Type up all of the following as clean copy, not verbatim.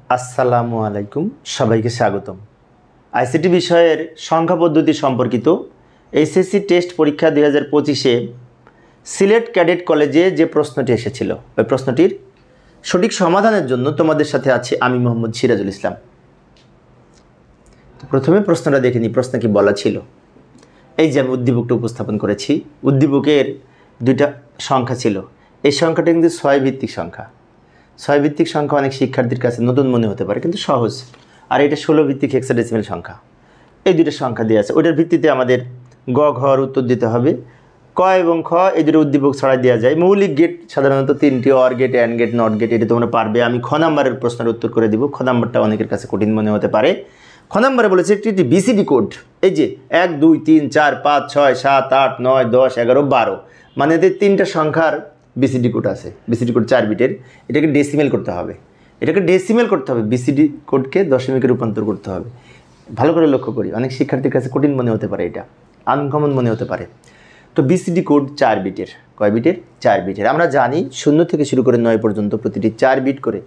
আসসালামু আলাইকুম, সবাইকে স্বাগতম। আইসিটি বিষয়ের সংখ্যা পদ্ধতি সম্পর্কিত এইচএসসি টেস্ট পরীক্ষা 2025-এ সিলেট ক্যাডেট কলেজে যে প্রশ্নটি এসেছিল, ওই প্রশ্নটির সঠিক সমাধানের জন্য তোমাদের সাথে আছি আমি মোহাম্মদ সিরাজুল ইসলাম। প্রথমে প্রশ্নটা দেখে নিই, প্রশ্ন কি বলা ছিল। এই যে আমি উদ্দীপকটা উপস্থাপন করেছি, উদ্দীপকের দুইটা সংখ্যা ছিল। এই সংখ্যাটা কিন্তু 6 ভিত্তিক সংখ্যা। 6 ভিত্তিক সংখ্যা অনেক শিক্ষার্থীর কাছে নতুন মনে হতে পারে, কিন্তু সহজ। আর এটা 16 ভিত্তিক হেক্সাডেসিমাল সংখ্যা। এই দুটো সংখ্যা দেওয়া আছে, ওইটার ভিত্তিতে আমাদের গ ঘর উত্তর দিতে হবে। ক এবং খ এই দুটো উদ্দীপক ছড়াই দেওয়া যায়। মৌলিক গেট সাধারণত 3টি, or gate, and gate, not gate. এটা তোমরা পারবে। আমি খ নাম্বারের প্রশ্নের উত্তর করে দিব। খ নাম্বারটা অনেকের কাছে কঠিন মনে হতে পারে। খ নাম্বারে বলেছে একটি বিসিডি কোড। এই যে 1 2 3 4 5 6 7 8 9 10 11 12, মানে এদের 3টা সংখ্যার বিসিডি কোড আছে। বিসিডি কোড 4 বিটের। এটাকে ডেসিমেল করতে হবে। বিসিডি কোডকে দশমিকে রূপান্তর করতে হবে। ভালো করে লক্ষ্য করি, অনেক শিক্ষার্থীর কাছে কঠিন মনে হতে পারে, এটা আনকমন মনে হতে পারে। তো বিসিডি কোড 4 বিটের। কয় বিটের? 4 বিটের। আমরা জানি 0 থেকে শুরু করে 9 পর্যন্ত প্রতিটি 4 বিট করে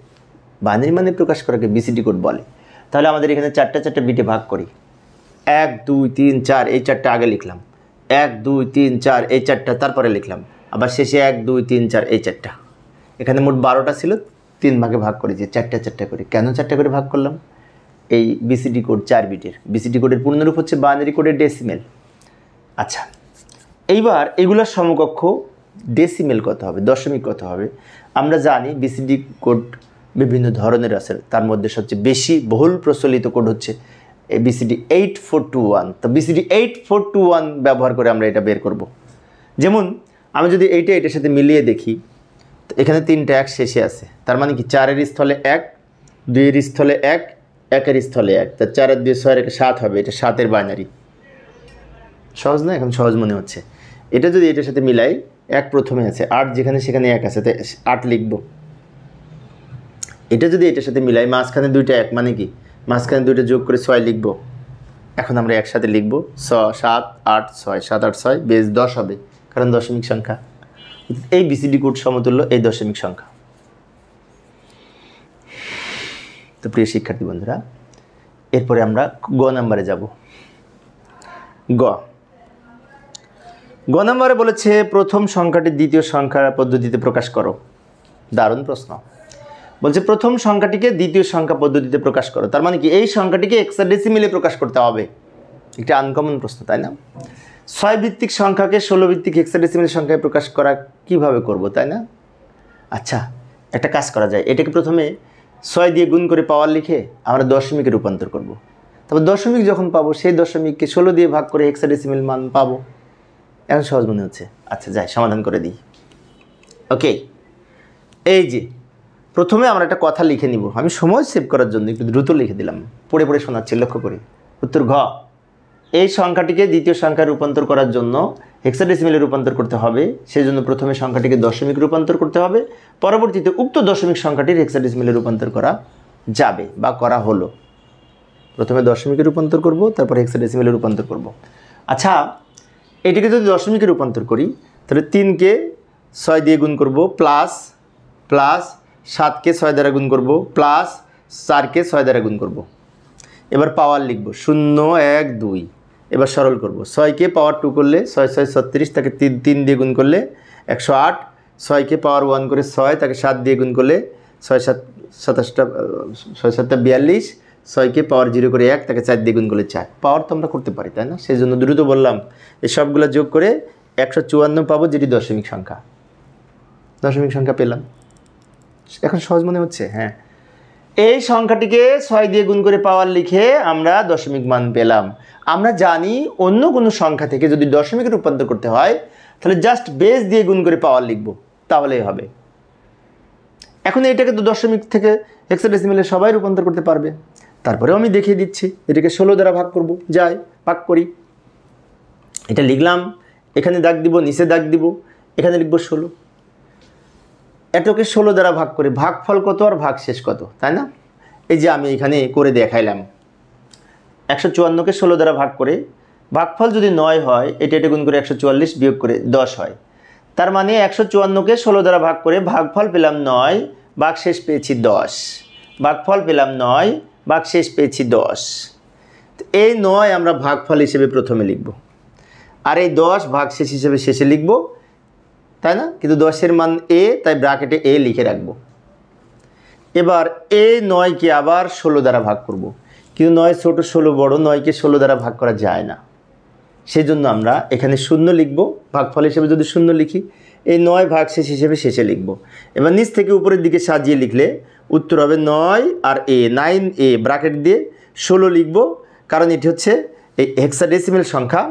বাইনারি মানে প্রকাশ করাকে বিসিডি কোড বলে। তাহলে আমাদের এখানে 4টা বিটে ভাগ করি। 1 2 3 4 এই 4টা আগে লিখলাম, 1 2 3 4 এই 4টা তারপরে লিখলাম, আবার শেষে 1 2 3 4 এই 4টা। এখানে মোট 12টা ছিল, 3 ভাগে ভাগ করেছি, 4টা করে। কেন 4টা করে ভাগ করলাম? এই বিসিডি কোড 4 বিটের। বিসিডি কোডের পূর্ণরূপ হচ্ছে বাইনারি কোডের ডেসিমেল। আচ্ছা, এইবার এগুলোর সমকক্ষ ডেসিমেল কত হবে, দশমিক কত হবে? আমরা জানি বিসিডি কোড বিভিন্ন ধরনের আছে, তার মধ্যে সবচেয়ে বেশি বহুল প্রচলিত কোড হচ্ছে এই বিসিডি 8421। তো বিসিডি 8421 ব্যবহার করে আমরা এটা বের করব। যেমন আমি যদি এটার সাথে মিলিয়ে দেখি, তো এখানে 3টা 1 শেষে আছে, তার মানে কি 4-এর স্থলে 1, 2-এর স্থলে 1, 1-এর স্থলে 1, তা 4 আর 2 6 আর 7 হবে। এটা 7-এর বাইনারি। সহজ না? এখন সহজ মনে হচ্ছে। এটা যদি এটার সাথে মিলাই, 1 প্রথমে আছে, 8 যেখানে সেখানে 1 আছে, তাই 8 লিখব। এটা যদি এটার সাথে মিলাই, মাঝখানে 2টা 1, মানে কি মাঝখানে 2টা যোগ করে 6 লিখব। এখন আমরা একসাথে লিখব 7 8 6, 7 8 6 বেশ 10 হবে, কারণ দশমিক সংখ্যা। এই বিসিডি কোড সমতুল্য এই দশমিক সংখ্যা। তো প্রিয় শিক্ষার্থী বন্ধুরা, এরপরে আমরা গ নাম্বারে যাব। গ নাম্বারে বলেছে প্রথম সংখ্যাটি দ্বিতীয় সংখ্যার পদ্ধতিতে প্রকাশ করো। দারুণ প্রশ্ন। বলছে প্রথম সংখ্যাটিকে দ্বিতীয় সংখ্যা পদ্ধতিতে প্রকাশ করো। তার মানে কি এই সংখ্যাটিকে হেক্সাডেসিমেলে প্রকাশ করতে হবে। একটা আনকমন প্রশ্ন, তাই না? 6 ভিত্তিক সংখ্যাকে 16 ভিত্তিক হেক্সাডেসিমেল সংখ্যায় প্রকাশ করা কিভাবে করব, তাই না? আচ্ছা, একটা কাজ করা যায়। এটাকে প্রথমে 6 দিয়ে গুণ করে পাওয়ার লিখে আমরা দশমিকে রূপান্তর করব। তারপর দশমিক যখন পাবো, সেই দশমিককে 16 দিয়ে ভাগ করে হেক্সাডেসিমেল মান পাবো। এখন সহজ মনে হচ্ছে। আচ্ছা, যাই সমাধান করে দিই। ওকে, এই যে প্রথমে আমরা একটা কথা লিখে নিব। আমি সময় সেভ করার জন্য একটু দ্রুত লিখে দিলাম, পড়ে পড়ে শোনাচ্ছি, লক্ষ্য করি। উত্তর ঘ। এই সংখ্যাটিকে দ্বিতীয় সংখ্যায় রূপান্তর করার জন্য হেক্সাডেসিমেলে রূপান্তর করতে হবে। সেই জন্য প্রথমে সংখ্যাটিকে দশমিক রূপান্তর করতে হবে, পরবর্তীতে উক্ত দশমিক সংখ্যাটির হেক্সাডেসিমেলে রূপান্তর করা যাবে বা করা হলো। প্রথমে দশমিকে রূপান্তর করব, তারপর হেক্সাডেসিমেলে রূপান্তর করব। আচ্ছা, এটিকে যদি দশমিকে রূপান্তর করি, তাহলে 3কে 6 দিয়ে গুণ করব, প্লাস 7কে 6 দ্বারা গুণ করব, প্লাস 4কে 6 দ্বারা গুণ করব। এবার পাওয়ার লিখব 0 1 2। এবার সরল করব। 6কে পাওয়ার 2 করলে 6 6 36, তাকে 3 দিয়ে গুণ করলে 108। 6কে পাওয়ার 1 করে 6, তাকে 7 দিয়ে গুণ করলে 6 7 27টা 6 7টা 42। 6কে পাওয়ার 0 করে 1, তাকে 4 দিয়ে গুণ করলে 4। পাওয়ার তো আমরা করতে পারি, তাই না? সেই জন্য দ্রুত বললাম, এই সবগুলো যোগ করে 154 পাবো, যেটি দশমিক সংখ্যা। দশমিক সংখ্যা পেলাম। এখন সহজ মনে হচ্ছে? হ্যাঁ, এই সংখ্যাটিকে 6 দিয়ে গুণ করে পাওয়ার লিখে আমরা দশমিক মান পেলাম। আমরা জানি অন্য কোনো সংখ্যা থেকে যদি দশমিকে রূপান্তর করতে হয়, তাহলে জাস্ট বেস দিয়ে গুণ করে পাওয়ার লিখব, তাহলেই হবে। এখন এটাকে তো দশমিক থেকে হেক্সাডেসিমেলে সবাই রূপান্তর করতে পারবে। তারপরেও আমি দেখিয়ে দিচ্ছি। এটাকে 16 দ্বারা ভাগ করব। যাই ভাগ করি। এটা লিখলাম, এখানে দাগ দিব, নিচে দাগ দিব, এখানে লিখব 16। এটাকে 16 দ্বারা ভাগ করে ভাগফল কত আর ভাগশেষ কত, তাই না? এই যে আমি এখানে করে দেখাইলাম। 154কে 16 দ্বারা ভাগ করে ভাগফল যদি 9 হয়, এটা গুণ করে 144 বিয়োগ করে 10 হয়। তার মানে 154কে 16 দ্বারা ভাগ করে ভাগফল পেলাম 9, ভাগশেষ পেয়েছি 10। ভাগফল পেলাম 9, ভাগশেষ পেয়েছি 10। এই 9 আমরা ভাগফল হিসেবে প্রথমে লিখব, আর এই 10 ভাগশেষ হিসেবে শেষে লিখব, তাই না? কিন্তু 10-এর মান a, তাই ব্র্যাকেটে a লিখে রাখব। এবার এই 9কে আবার 16 দ্বারা ভাগ করব, কিন্তু 9 ছোট 16 বড়, 9কে 16 দ্বারা ভাগ করা যায় না। সেই জন্য আমরা এখানে 0 লিখব, ভাগফল হিসেবে যদি 0 লিখি, এই 9 ভাগশেষ হিসেবে শেষে লিখব। এবার নিচ থেকে উপরের দিকে সাজিয়ে লিখলে উত্তর হবে 9 আর a, 9a ব্র্যাকেট দিয়ে 16 লিখব, কারণ এটি হচ্ছে এই হেক্সাডেসিমেল সংখ্যা,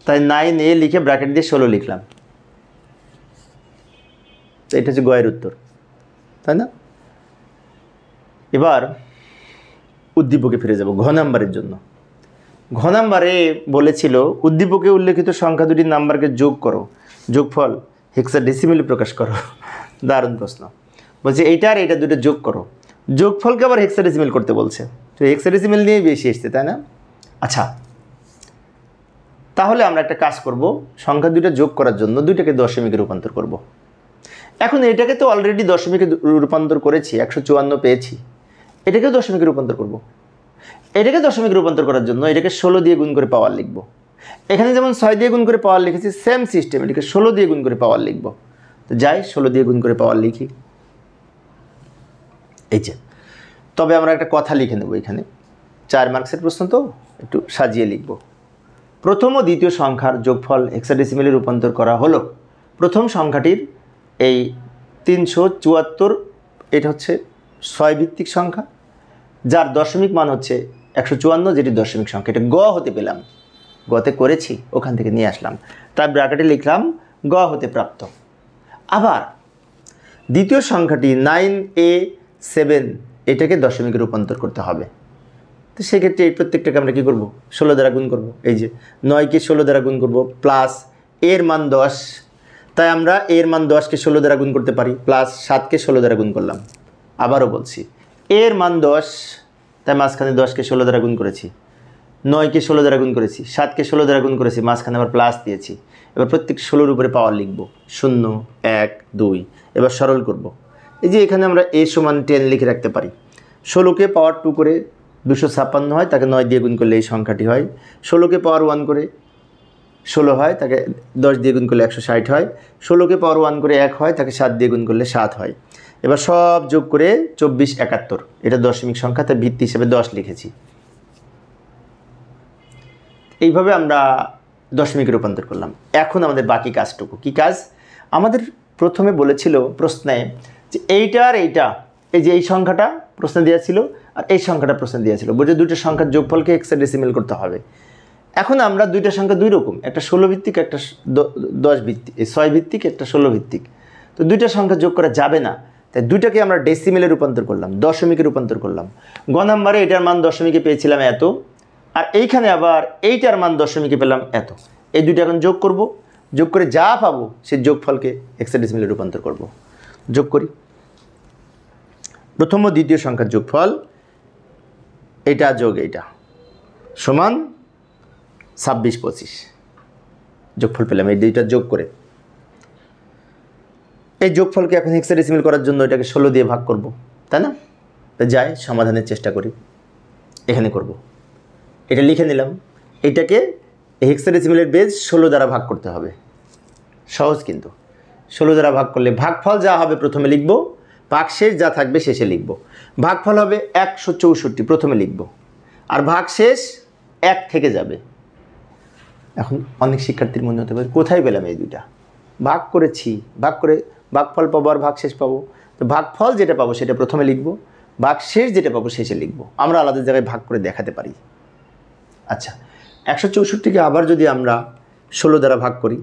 তাই 9a লিখে ব্র্যাকেট দিয়ে 16 লিখলাম। এটা হচ্ছে গয়ের উত্তর, তাই না? এবার উদ্দীপকে ফিরে যাব ঘ নাম্বারের জন্য। ঘ নাম্বারে বলেছিল উদ্দীপকে উল্লেখিত সংখ্যা দুটির নাম্বারকে যোগ করো, যোগফল হেক্সাডেসিমেলে প্রকাশ করো। দারুণ প্রশ্ন। বলছে এইটা আর এইটা দুটো যোগ করো, যোগফলকে আবার হেক্সাডেসিমেল করতে বলছে, তো হেক্সাডেসিমেল নিয়েই বেশি এসছে, তাই না? আচ্ছা, তাহলে আমরা একটা কাজ করব, সংখ্যা দুটো যোগ করার জন্য দুইটাকে দশমিকে রূপান্তর করব। এখন এটাকে তো অলরেডি দশমিকে রূপান্তর করেছি, 154 পেয়েছি, এটাকেও দশমিকে রূপান্তর করব। এটাকে দশমিকে রূপান্তর করার জন্য এটাকে 16 দিয়ে গুণ করে পাওয়ার লিখব। এখানে যেমন 6 দিয়ে গুণ করে পাওয়ার লিখেছি, সেম সিস্টেম এটাকে 16 দিয়ে গুণ করে পাওয়ার লিখব। তো যাই 16 দিয়ে গুণ করে পাওয়ার লিখি, এই যে। তবে আমরা একটা কথা লিখে নেব, এখানে 4 মার্কসের প্রশ্ন তো একটু সাজিয়ে লিখব। প্রথম ও দ্বিতীয় সংখ্যার যোগফল হেক্সাডেসিমেলে রূপান্তর করা হলো। প্রথম সংখ্যাটির এই 374, এটা হচ্ছে 6 ভিত্তিক সংখ্যা, যার দশমিক মান হচ্ছে 154, যেটি দশমিক সংখ্যা। এটা গ হতে পেলাম, গতে করেছি, ওখান থেকে নিয়ে আসলাম, তাই ব্র্যাকেটে লিখলাম গ হতে প্রাপ্ত। আবার দ্বিতীয় সংখ্যাটি 9a7, এটাকে দশমিকে রূপান্তর করতে হবে। তো সেক্ষেত্রে এই প্রত্যেকটাকে আমরা কী করব, 16 দ্বারা গুণ করব। এই যে 9কে 16 দ্বারা গুণ করব, প্লাস এর মান 10, তাই আমরা এর মান 10কে 16 দ্বারা গুণ করতে পারি, প্লাস 7কে 16 দ্বারা গুণ করলাম। আবারও বলছি, এর মান 10, তাই মাঝখানে 10কে 16 দ্বারা গুণ করেছি, 9কে 16 দ্বারা গুণ করেছি, 7কে 16 দ্বারা গুণ করেছি, মাঝখানে আবার প্লাস দিয়েছি। এবার প্রত্যেকটা 16-র উপরে পাওয়ার লিখব, 0, 1, 2। এবার সরল করব। এই যে এখানে আমরা a সমান 10 লিখে রাখতে পারি। 16কে পাওয়ার 2 করে 256 হয়, তাকে 9 দিয়ে গুণ করলে এই সংখ্যাটি হয়। 16কে পাওয়ার 1 করে 16 হয়, তাকে 10 দিয়ে গুণ করলে 160 হয়। 16কে পাওয়ার 1 করে 1 হয়, তাকে 7 দিয়ে গুণ করলে 7 হয়। এবার সব যোগ করে 24, 71, এটা দশমিক সংখ্যা, তাই ভিত্তি হিসেবে 10 লিখেছি। এইভাবে আমরা দশমিকে রূপান্তর করলাম। এখন আমাদের বাকি কাজটুকু কি কাজ? আমাদের প্রথমে বলেছিল প্রশ্নে যে এইটা আর এইটা, এই যে এই সংখ্যাটা প্রশ্নে দেওয়া ছিল আর এই সংখ্যাটা প্রশ্নে দেওয়া ছিল, বুঝে দুটো সংখ্যার যোগফলকে হেক্সাডেসিমেল করতে হবে। এখন আমরা দুইটা সংখ্যা দুই রকম, একটা 16 ভিত্তিক, একটা 10 ভিত্তিক, 6 ভিত্তিক, একটা 16 ভিত্তিক। তো দুইটা সংখ্যা যোগ করা যাবে না, তাই দুইটাকে আমরা ডেসিমেলে রূপান্তর করলাম, দশমিকে রূপান্তর করলাম। গ নাম্বারে এটার মান দশমিকে পেয়েছিলাম এত, আর এইখানে আবার এইটার মান দশমিকে পেলাম এত। এই দুইটা এখন যোগ করব, যোগ করে যা পাবো সেই যোগফলকে হেক্সাডেসিমেলে রূপান্তর করব। যোগ করি, প্রথম ও দ্বিতীয় সংখ্যার যোগফল এটা যোগ এইটা সমান 26, 25 যোগফল পেলাম। এই দুইটা যোগ করে এই যোগফলকে এখন হেক্সাডেসিমেল করার জন্য এটাকে 16 দিয়ে ভাগ করব, তাই না? যাই সমাধানের চেষ্টা করি, এখানে করব। এটা লিখে নিলাম, এটাকে হেক্সাডেসিমেলের বেজ 16 দ্বারা ভাগ করতে হবে। সহজ কিন্তু, 16 দ্বারা ভাগ করলে ভাগফল যা হবে প্রথমে লিখব, ভাগশেষ যা থাকবে শেষে লিখব। ভাগফল হবে 164 প্রথমে লিখব, আর ভাগশেষ 1 থেকে যাবে। এখন অনেক শিক্ষার্থীর মনে হতে পারে কোথায় পেলাম এই দুইটা? ভাগ করেছি, ভাগ করে ভাগফল পাবো আর ভাগশেষ পাবো। তো ভাগফল যেটা পাবো সেটা প্রথমে লিখব, ভাগশেষ যেটা পাবো শেষে লিখব। আমরা আলাদা জায়গায় ভাগ করে দেখাতে পারি। আচ্ছা, 164কে আবার যদি আমরা 16 দ্বারা ভাগ করি,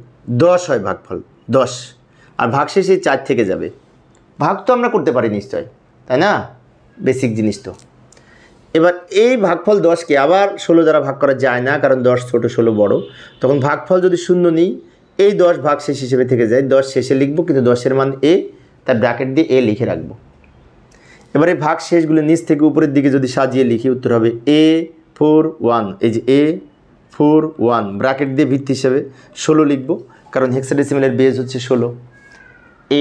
10 হয় ভাগফল, 10, আর ভাগশেষ এই 4 থেকে যাবে। ভাগ তো আমরা করতে পারি নিশ্চয়, তাই না? বেসিক জিনিস তো। এবার এই ভাগফল 10কে আবার 16 দ্বারা ভাগ করা যায় না, কারণ 10 ছোট 16 বড়। তখন ভাগফল যদি 0 নিই, এই 10 ভাগশেষ হিসেবে থেকে যায়, 10 শেষে লিখব, কিন্তু 10-এর মান a, তাই ব্র্যাকেট দিয়ে a লিখে রাখব। এবারে ভাগশেষগুলো নিচ থেকে উপরের দিকে যদি সাজিয়ে লিখি, উত্তর হবে a41। এই যে a41 ব্র্যাকেট দিয়ে ভিত্তি হিসেবে 16 লিখব, কারণ হেক্সাডেসিমেলের বেজ হচ্ছে 16।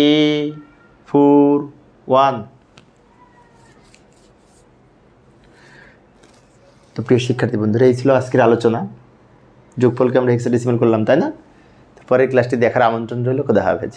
a41 তো প্রিয় শিক্ষার্থী বন্ধুরা, এই ছিল আজকের আলোচনা। যোগফলকে আমরা হেক্সাডেসিমাল করলাম, তাই না? পরের ক্লাসটি দেখার আমন্ত্রণ রইল। খোদা হাফেজ।